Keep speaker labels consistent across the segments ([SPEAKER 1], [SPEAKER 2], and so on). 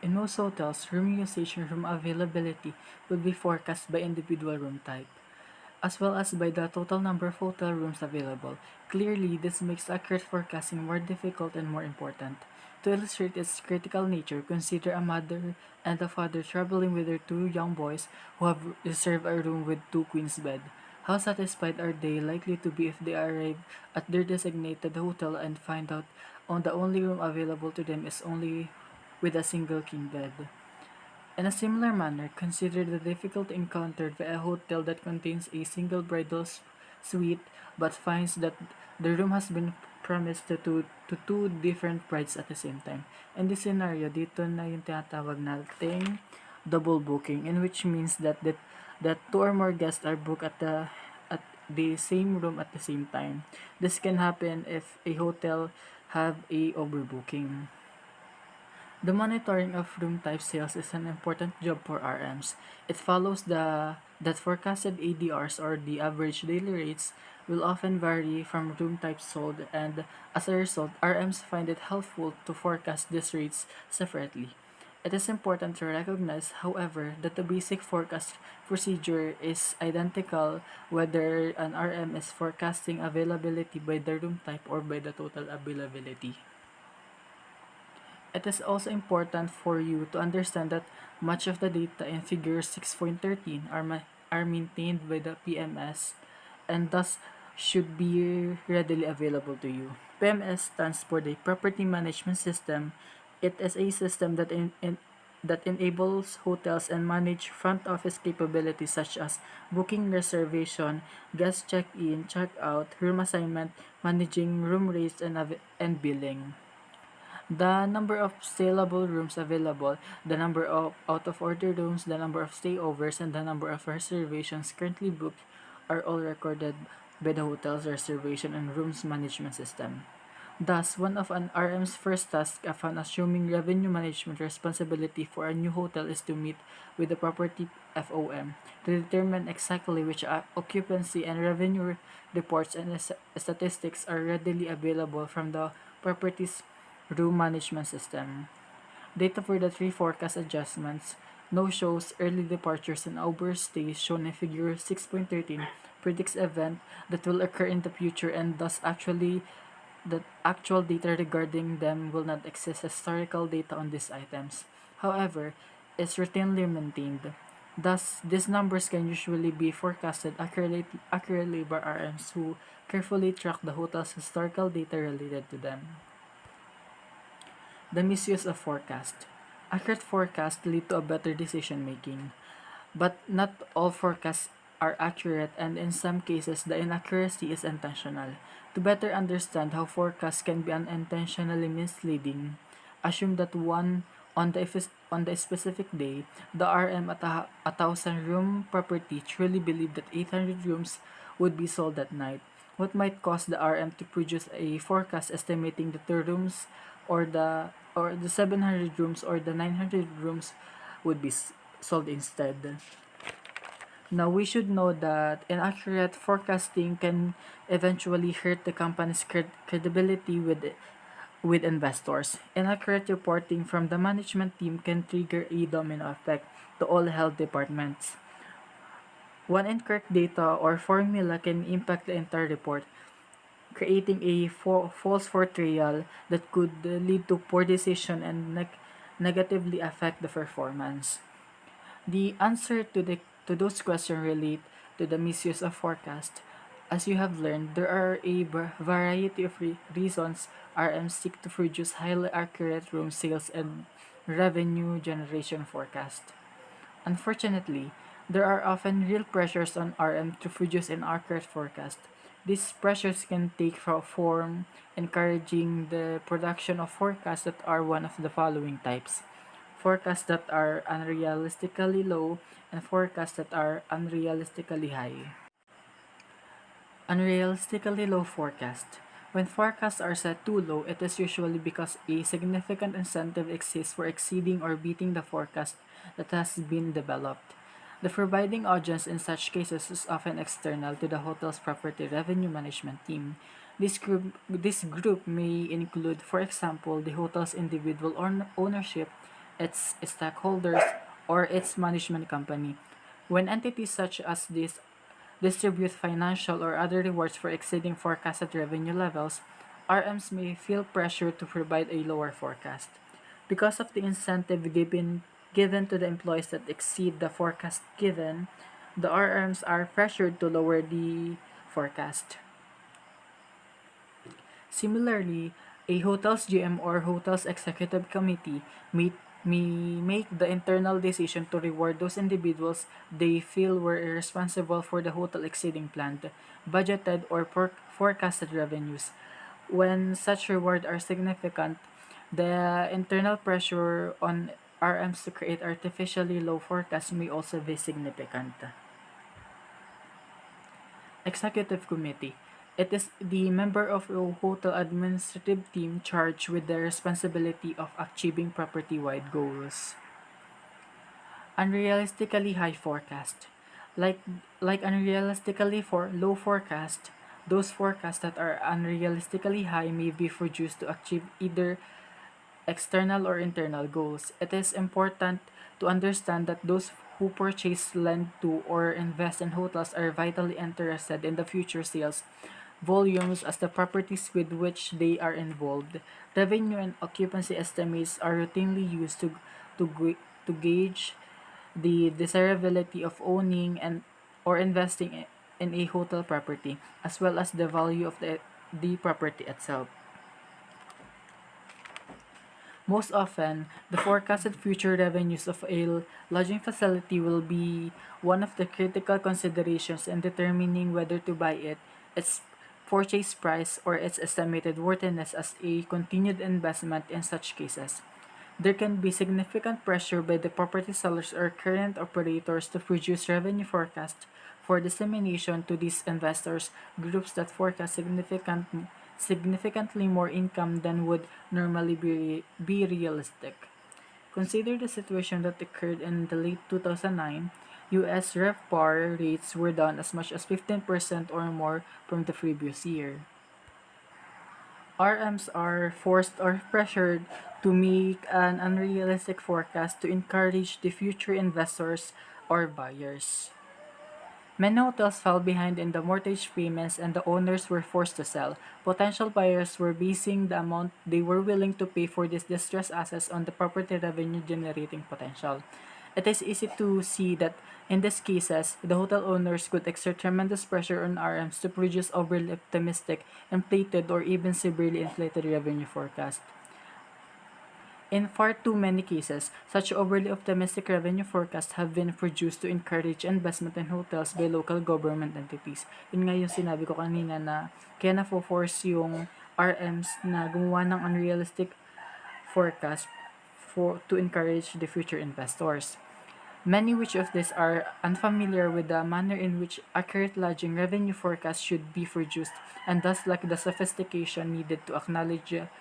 [SPEAKER 1] In most hotels, room usage and room availability will be forecast by individual room type, as well as by the total number of hotel rooms available. Clearly, this makes accurate forecasting more difficult and more important. To illustrate its critical nature, consider a mother and a father traveling with their two young boys who have reserved a room with two queens bed. How satisfied are they likely to be if they arrive at their designated hotel and find out on the only room available to them is only with a single king bed? In a similar manner, consider the difficulty encountered by a hotel that contains a single bridal suite but finds that the room has been promised to two different brides at the same time. In this scenario, dito na yung tinatawag nating double booking, in which means that two or more guests are booked at the same room at the same time. This can happen if a hotel have a overbooking. The monitoring of room type sales is an important job for RMs. It follows that forecasted ADRs, or the average daily rates, will often vary from room type sold, and as a result, RMs find it helpful to forecast these rates separately. It is important to recognize, however, that the basic forecast procedure is identical whether an RM is forecasting availability by the room type or by the total availability. It is also important for you to understand that much of the data in Figure 6.13 are maintained by the PMS and thus should be readily available to you. PMS stands for the Property Management System. It is a system that enables hotels and manage front office capabilities such as booking, reservation, guest check-in, check-out, room assignment, managing room rates, and billing. The number of saleable rooms available, the number of out-of-order rooms, the number of stayovers, and the number of reservations currently booked are all recorded by the hotel's reservation and rooms management system. Thus, one of an RM's first tasks upon assuming revenue management responsibility for a new hotel is to meet with the property FOM to determine exactly which occupancy and revenue reports and statistics are readily available from the property's room management system. Data for the three forecast adjustments, no-shows, early departures, and overstays shown in Figure 6.13 predicts event that will occur in the future, and thus the actual data regarding them will not exist as historical data on these items. However, it's routinely maintained. Thus, these numbers can usually be forecasted accurately by RMs who carefully track the hotel's historical data related to them. The misuse of forecast. Accurate forecasts lead to a better decision making, but not all forecasts are accurate, and in some cases the inaccuracy is intentional. To better understand how forecasts can be unintentionally misleading, assume that on the specific day, the RM at a 1,000 room property truly believed that 800 rooms would be sold that night. What might cause the RM to produce a forecast estimating that the rooms or the 700 rooms or the 900 rooms would be sold instead? Now, we should know that inaccurate forecasting can eventually hurt the company's credibility with investors. Inaccurate reporting from the management team can trigger a domino effect to all health departments. One incorrect data or formula can impact the entire report, creating a false portrayal that could lead to poor decision and negatively affect the performance. The answer to those questions relate to the misuse of forecast. As you have learned, there are a variety of reasons RMs seek to produce highly accurate room sales and revenue generation forecast. Unfortunately, there are often real pressures on RM to produce an accurate forecast. These pressures can take form encouraging the production of forecasts that are one of the following types: forecasts that are unrealistically low and forecasts that are unrealistically high. Unrealistically low forecast. When forecasts are set too low, it is usually because a significant incentive exists for exceeding or beating the forecast that has been developed. The providing audience in such cases is often external to the hotel's property revenue management team. This group may include, for example, the hotel's individual ownership its stakeholders, or its management company. When entities such as these distribute financial or other rewards for exceeding forecasted revenue levels, RMs may feel pressure to provide a lower forecast. Because of the incentive given to the employees that exceed the forecast given, the RMs are pressured to lower the forecast. Similarly, a hotel's GM or hotel's executive committee may make the internal decision to reward those individuals they feel were responsible for the hotel exceeding planned, budgeted, or forecasted revenues. When such rewards are significant, the internal pressure on RMs to create artificially low forecasts may also be significant. Executive Committee. It is the member of a hotel administrative team charged with the responsibility of achieving property-wide goals. Unrealistically high forecast. Like like unrealistically for low forecast, those forecasts that are unrealistically high may be produced to achieve either external or internal goals. It is important to understand that those who purchase, lend to, or invest in hotels are vitally interested in the future sales volumes as the properties with which they are involved. Revenue and occupancy estimates are routinely used to gauge the desirability of owning and or investing in a hotel property, as well as the value of the property itself. Most often, the forecasted future revenues of a lodging facility will be one of the critical considerations in determining whether to buy it, its purchase price, or its estimated worthiness as a continued investment in such cases. There can be significant pressure by the property sellers or current operators to produce revenue forecasts for dissemination to these investors groups that forecast significantly more income than would normally be realistic. Consider the situation that occurred in the late 2009. US RevPAR rates were down as much as 15% or more from the previous year. RMs are forced or pressured to make an unrealistic forecast to encourage the future investors or buyers. Many hotels fell behind in the mortgage payments and the owners were forced to sell. Potential buyers were basing the amount they were willing to pay for these distressed assets on the property revenue generating potential. It is easy to see that in these cases, the hotel owners could exert tremendous pressure on RMs to produce overly optimistic, inflated, or even severely inflated revenue forecasts. In far too many cases, such overly optimistic revenue forecasts have been produced to encourage investment in hotels by local government entities. Yun nga yung sinabi ko kanina na kaya na-force yung RMs na gumawa ng unrealistic forecast to encourage the future investors. Many which of these are unfamiliar with the manner in which accurate lodging revenue forecasts should be produced and thus lack the sophistication needed to acknowledgeably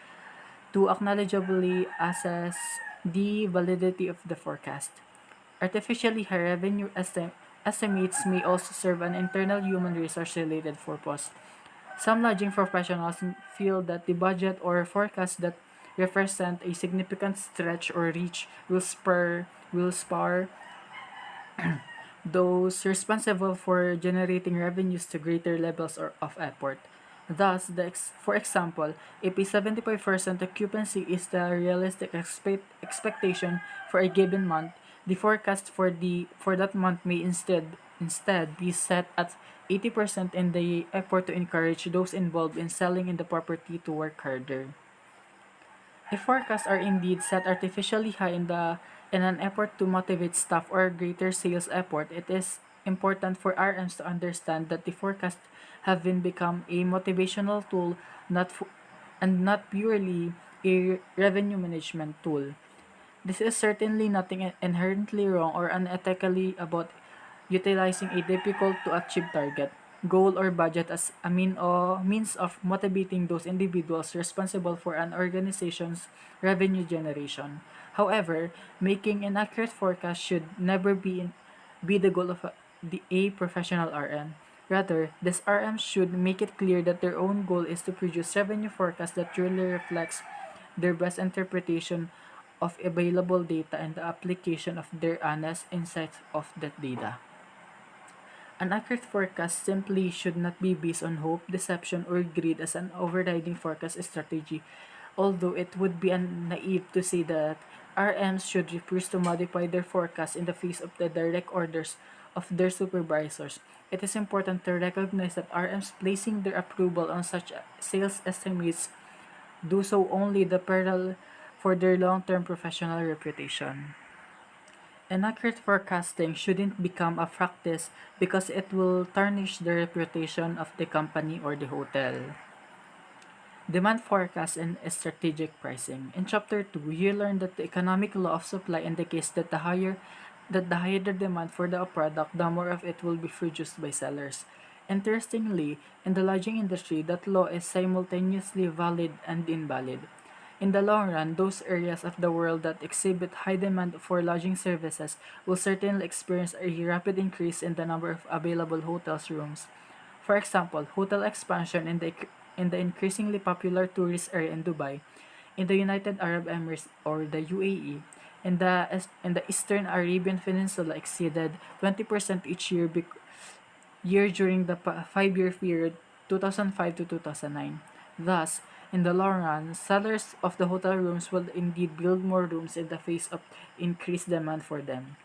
[SPEAKER 1] assess the validity of the forecast. Artificially high revenue estimates may also serve an internal human resource related purpose. Some lodging professionals feel that the budget or forecast that represent a significant stretch or reach will spur those responsible for generating revenues to greater levels of effort. Thus, for example, if a 75% occupancy is the realistic expectation for a given month, the forecast for that month may instead be set at 80% in the effort to encourage those involved in selling in the property to work harder. If forecasts are indeed set artificially high in an effort to motivate staff or greater sales effort, it is important for RMs to understand that the forecast have been become a motivational tool, and not purely a revenue management tool. This is certainly nothing inherently wrong or unethically about utilizing a difficult to achieve target, goal, or budget as a means of motivating those individuals responsible for an organization's revenue generation. However, making an accurate forecast should never be the goal of a professional RM. Rather, this RM should make it clear that their own goal is to produce revenue forecast that truly reflects their best interpretation of available data and the application of their honest insights of that data. An accurate forecast simply should not be based on hope, deception, or greed as an overriding forecast strategy, although it would be naive to say that RMs should refuse to modify their forecast in the face of the direct orders of their supervisors. It is important to recognize that RMs placing their approval on such sales estimates do so only the peril for their long-term professional reputation. Inaccurate forecasting shouldn't become a practice because it will tarnish the reputation of the company or the hotel. Demand forecast and strategic pricing. In chapter 2, you learn that the economic law of supply indicates that the higher the demand for the product, the more of it will be produced by sellers. Interestingly, in the lodging industry, that law is simultaneously valid and invalid. In the long run, those areas of the world that exhibit high demand for lodging services will certainly experience a rapid increase in the number of available hotels rooms. For example, hotel expansion in the increasingly popular tourist area in Dubai, in the United Arab Emirates or the UAE, in the Eastern Arabian Peninsula exceeded 20% each year during the 5-year period 2005 to 2009. Thus, in the long run, sellers of the hotel rooms will indeed build more rooms in the face of increased demand for them.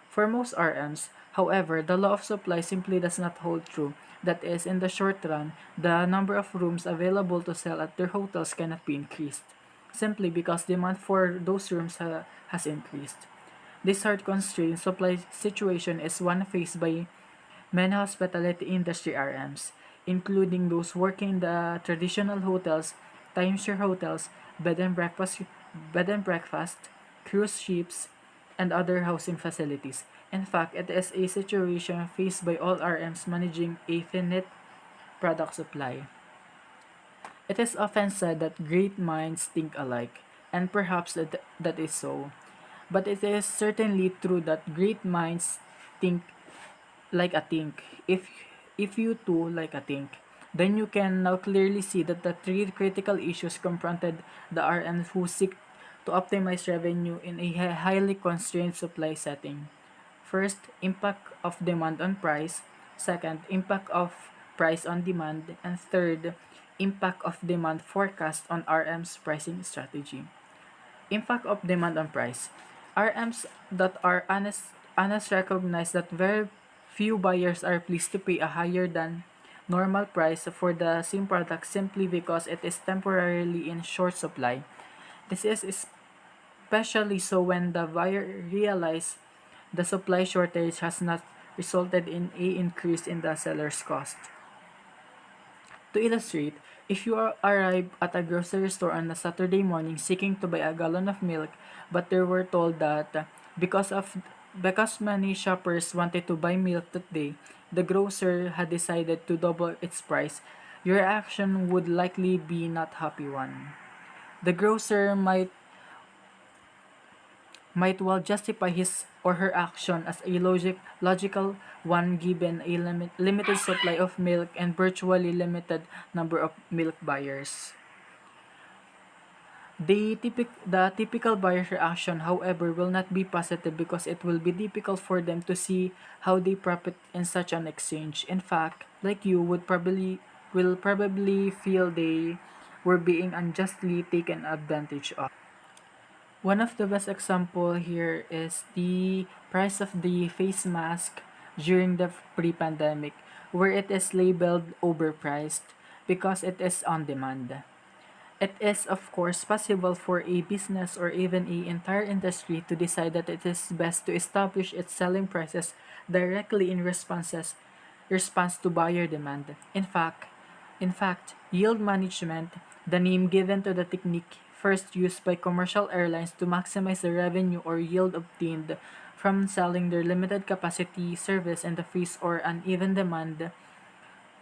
[SPEAKER 1] For most RMs, however, the law of supply simply does not hold true. That is, in the short run, the number of rooms available to sell at their hotels cannot be increased, simply because demand for those rooms has increased. This hard constrained supply situation is one faced by many hospitality industry RMs, including those working in the traditional hotels, timeshare hotels, bed and breakfast, bed and breakfast, cruise ships, and other housing facilities. In fact, it is a situation faced by all RMs managing a finite product supply. It is often said that great minds think alike, and perhaps that is so. But it is certainly true that great minds think like a think. If you too like a think, then you can now clearly see that the three critical issues confronted the RMs who seek to optimize revenue in a highly constrained supply setting. First, impact of demand on price. Second, impact of price on demand. And third, impact of demand forecast on RM's pricing strategy. Impact of demand on price. RMs that are honest recognize that very few buyers are pleased to pay a higher than normal price for the same product simply because it is temporarily in short supply. This is especially so when the buyer realize the supply shortage has not resulted in a increase in the seller's cost. To illustrate, if you arrive at a grocery store on a Saturday morning seeking to buy a gallon of milk, but they were told that because of because many shoppers wanted to buy milk that day, the grocer had decided to double its price, your reaction would likely be not happy one. The grocer might well justify his or her action as a logical one given a limited supply of milk and virtually limited number of milk buyers. The typical buyer's reaction, however, will not be positive because it will be difficult for them to see how they profit in such an exchange. In fact, like you will probably feel they were being unjustly taken advantage of. One of the best example here is the price of the face mask during the pre-pandemic, where it is labeled overpriced because it is on demand. It is of course possible for a business or even a entire industry to decide that it is best to establish its selling prices directly in response to buyer demand. In fact, yield management, the name given to the technique first used by commercial airlines to maximize the revenue or yield obtained from selling their limited capacity service in the face or uneven demand,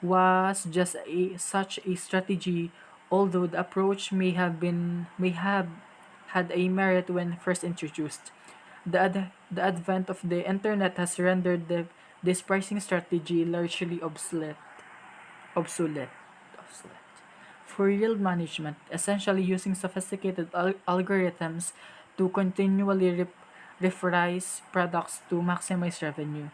[SPEAKER 1] was just such a strategy, although the approach may have had a merit when first introduced. The advent of the internet has rendered this pricing strategy largely obsolete. obsolete. For yield management, essentially using sophisticated algorithms to continually reprice products to maximize revenue.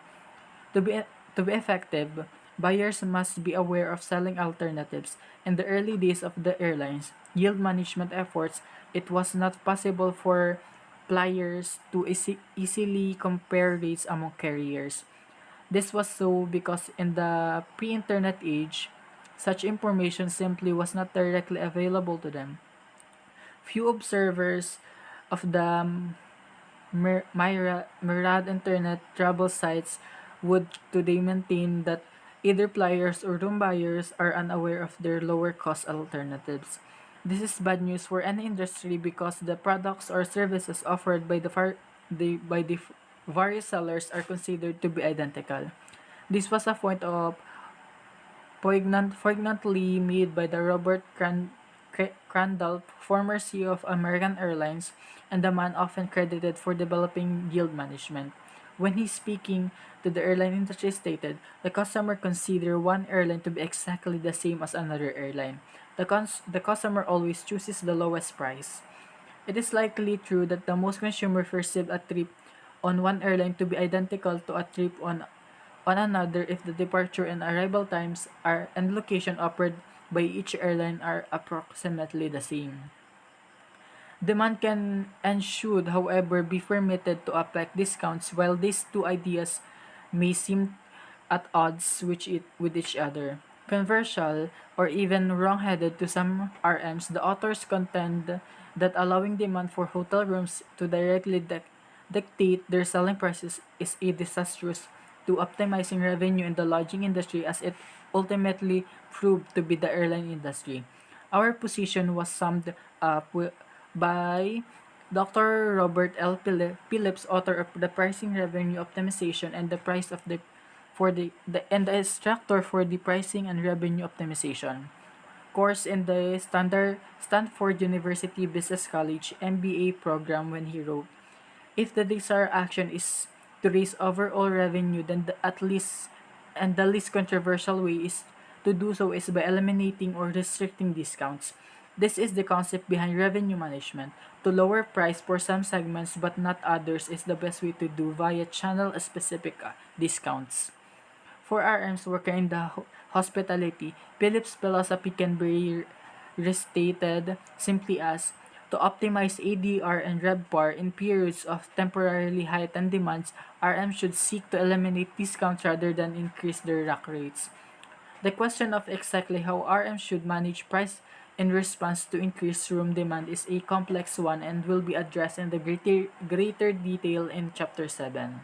[SPEAKER 1] To be, to be effective, buyers must be aware of selling alternatives. In the early days of the airlines' yield management efforts, it was not possible for flyers to easily compare rates among carriers. This was so because in the pre-internet age, such information simply was not directly available to them. Few observers of the Myriad internet travel sites would today maintain that either flyers or room buyers are unaware of their lower cost alternatives. This is bad news for any industry because the products or services offered by the various sellers are considered to be identical. This was a point of poignantly made by the Robert Crandall, former CEO of American Airlines, and the man often credited for developing yield management. When he's speaking to the airline industry stated, the customer consider one airline to be exactly the same as another airline. The customer always chooses the lowest price. It is likely true that the most consumers perceive a trip on one airline to be identical to a trip on another if the departure and arrival times are and location offered by each airline are approximately the same. Demand can and should, however, be permitted to affect discounts while these two ideas may seem at odds with each other. Controversial or even wrong-headed to some RMs, the authors contend that allowing demand for hotel rooms to directly dictate their selling prices is a disastrous to optimizing revenue in the lodging industry as it ultimately proved to be the airline industry. Our position was summed up by Dr. Robert L. Phillips, author of The Pricing Revenue Optimization and the Price of the for the and the instructor for the Pricing and Revenue Optimization course in the Stanford University Business College MBA program when he wrote, if the desired action is to raise overall revenue, then the least controversial way is to do so is by eliminating or restricting discounts. This is the concept behind revenue management. To lower price for some segments but not others is the best way to do via channel specific discounts. For RMs working in the hospitality, Philip's philosophy can be restated simply as to optimize ADR and RevPAR in periods of temporarily heightened demands, RMs should seek to eliminate discounts rather than increase their rack rates. The question of exactly how RMs should manage price in response to increased room demand is a complex one and will be addressed in the greater detail in Chapter 7.